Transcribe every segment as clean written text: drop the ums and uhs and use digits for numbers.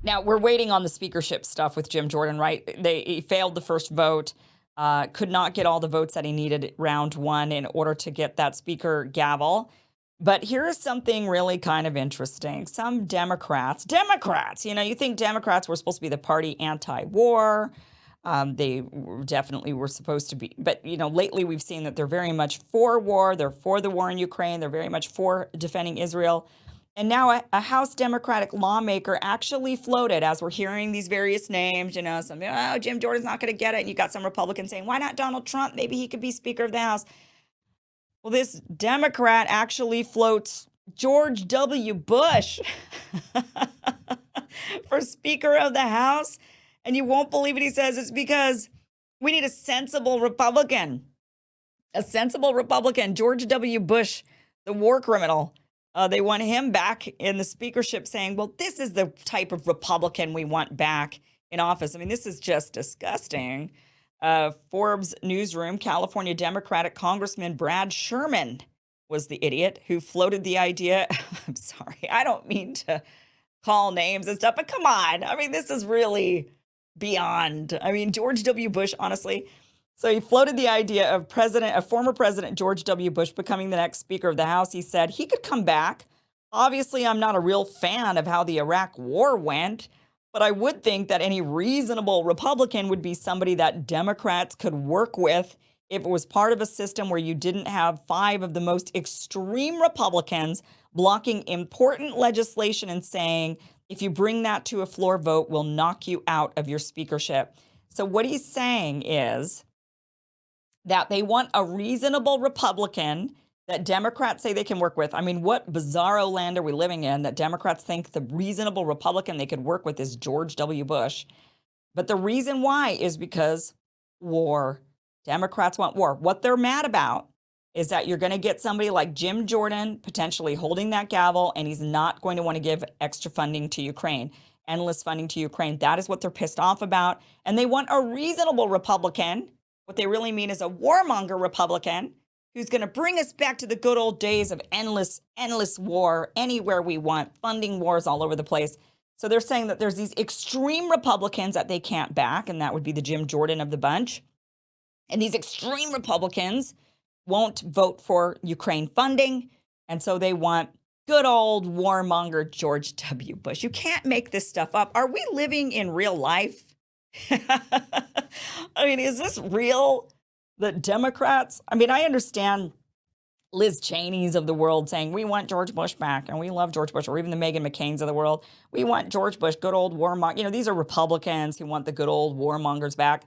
Now, we're waiting on the speakership stuff with Jim Jordan, right? He failed the first vote, could not get all the votes that he needed round one in order to get that speaker gavel. But here is something really kind of interesting. Some Democrats, you think Democrats were supposed to be the party anti-war. Definitely were supposed to be. But, lately we've seen that they're very much for war. They're for the war in Ukraine. They're very much for defending Israel. And now a House Democratic lawmaker actually floated, as we're hearing these various names, Jim Jordan's not going to get it. And you got some Republicans saying, why not Donald Trump? Maybe he could be Speaker of the House. Well, this Democrat actually floats George W. Bush for Speaker of the House. And you won't believe what he says. It's because we need a sensible Republican. A sensible Republican. George W. Bush, the war criminal. They want him back in the speakership, saying, well, this is the type of Republican we want back in office. I mean, this is just disgusting. Forbes newsroom, California Democratic Congressman Brad Sherman was the idiot who floated the idea. I'm sorry, I don't mean to call names and stuff, but come on. I mean, this is really beyond. I mean, George W. Bush, honestly. So he floated the idea of former President George W. Bush becoming the next Speaker of the House. He said he could come back. Obviously, I'm not a real fan of how the Iraq War went, but I would think that any reasonable Republican would be somebody that Democrats could work with if it was part of a system where you didn't have 5 of the most extreme Republicans blocking important legislation and saying, if you bring that to a floor vote, we'll knock you out of your speakership. So what he's saying is that they want a reasonable Republican that Democrats say they can work with. I mean, what bizarro land are we living in that Democrats think the reasonable Republican they could work with is George W. Bush? But the reason why is because war. Democrats want war. What they're mad about is that you're going to get somebody like Jim Jordan potentially holding that gavel, and he's not going to want to give extra funding to Ukraine, endless funding to Ukraine. That is what they're pissed off about. And they want a reasonable Republican. What they really mean is a warmonger Republican who's going to bring us back to the good old days of endless war anywhere we want, funding wars all over the place. So they're saying that there's these extreme Republicans that they can't back, and that would be the Jim Jordan of the bunch. And these extreme Republicans won't vote for Ukraine funding, and so they want good old warmonger George W. Bush. You can't make this stuff up. Are we living in real life? I mean, is this real? The Democrats? I mean, I understand Liz Cheney's of the world saying, we want George Bush back, and we love George Bush, or even the Meghan McCain's of the world. We want George Bush, good old warmonger. These are Republicans who want the good old warmongers back.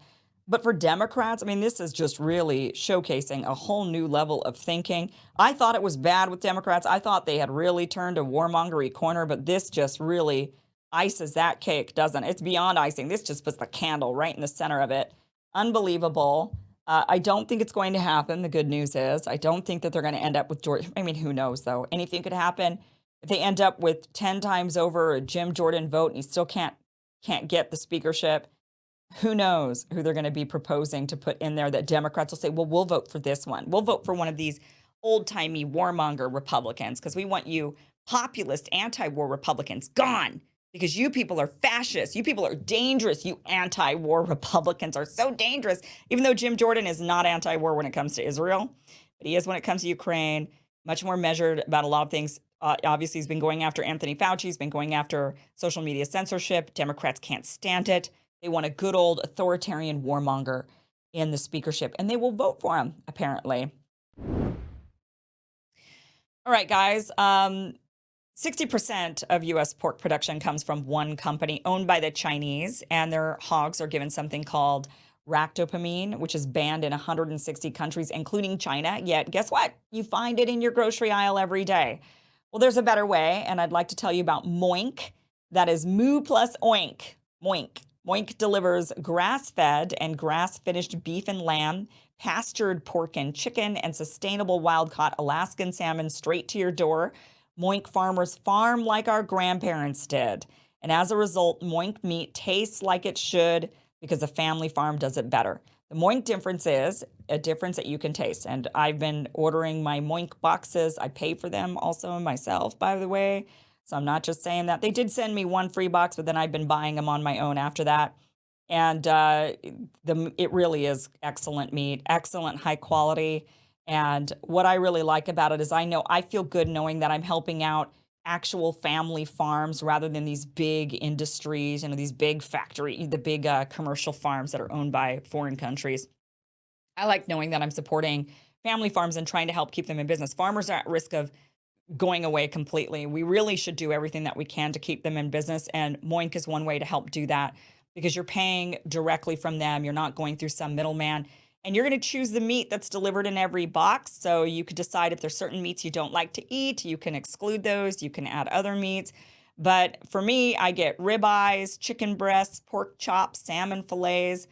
But for Democrats, I mean, this is just really showcasing a whole new level of thinking. I thought it was bad with Democrats. I thought they had really turned a warmongery corner, but this just really ices that cake, doesn't it? It's beyond icing. This just puts the candle right in the center of it. Unbelievable. I don't think it's going to happen. The good news is I don't think that they're going to end up with George. I mean, who knows, though? Anything could happen. If they end up with 10 times over a Jim Jordan vote and he still can't get the speakership, who knows who they're going to be proposing to put in there that Democrats will say, well, we'll vote for this one. We'll vote for one of these old-timey warmonger Republicans because we want you populist anti-war Republicans gone because you people are fascists. You people are dangerous. You anti-war Republicans are so dangerous, even though Jim Jordan is not anti-war when it comes to Israel. But he is when it comes to Ukraine, much more measured about a lot of things. Obviously, he's been going after Anthony Fauci. He's been going after social media censorship. Democrats can't stand it. They want a good old authoritarian warmonger in the speakership, and they will vote for him, apparently. All right, guys. 60% of U.S. pork production comes from one company owned by the Chinese, and their hogs are given something called ractopamine, which is banned in 160 countries, including China. Yet, guess what? You find it in your grocery aisle every day. Well, there's a better way, and I'd like to tell you about Moink. That is moo plus oink. Moink. Moink delivers grass-fed and grass-finished beef and lamb, pastured pork and chicken, and sustainable wild-caught Alaskan salmon straight to your door. Moink farmers farm like our grandparents did. And as a result, Moink meat tastes like it should because a family farm does it better. The Moink difference is a difference that you can taste. And I've been ordering my Moink boxes. I pay for them also myself, by the way. So I'm not just saying that. They did send me one free box, but then I've been buying them on my own after that. And it really is excellent meat, excellent high quality. And what I really like about it is I feel good knowing that I'm helping out actual family farms rather than these big industries, these big the big commercial farms that are owned by foreign countries. I like knowing that I'm supporting family farms and trying to help keep them in business. Farmers are at risk of going away completely. We really should do everything that we can to keep them in business. And Moink is one way to help do that because you're paying directly from them. You're not going through some middleman. And you're going to choose the meat that's delivered in every box. So you could decide if there's certain meats you don't like to eat. You can exclude those. You can add other meats. But for me, I get ribeyes, chicken breasts, pork chops, salmon fillets.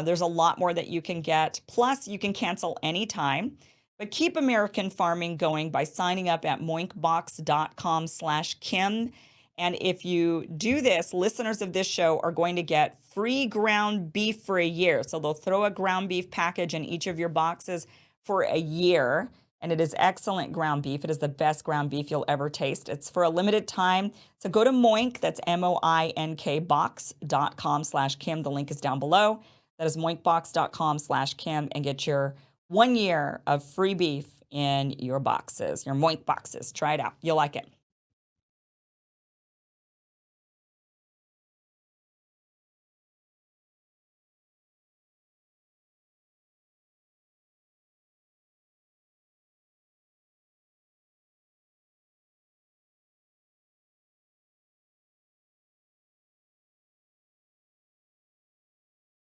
There's a lot more that you can get. Plus, you can cancel anytime. But keep American farming going by signing up at moinkbox.com/Kim. And if you do this, listeners of this show are going to get free ground beef for a year. So they'll throw a ground beef package in each of your boxes for a year. And it is excellent ground beef. It is the best ground beef you'll ever taste. It's for a limited time. So go to Moink, that's MOINK box.com/Kim. The link is down below. That is moinkbox.com/Kim, and get your 1 year of free beef in your boxes, your Moink boxes. Try it out. You'll like it.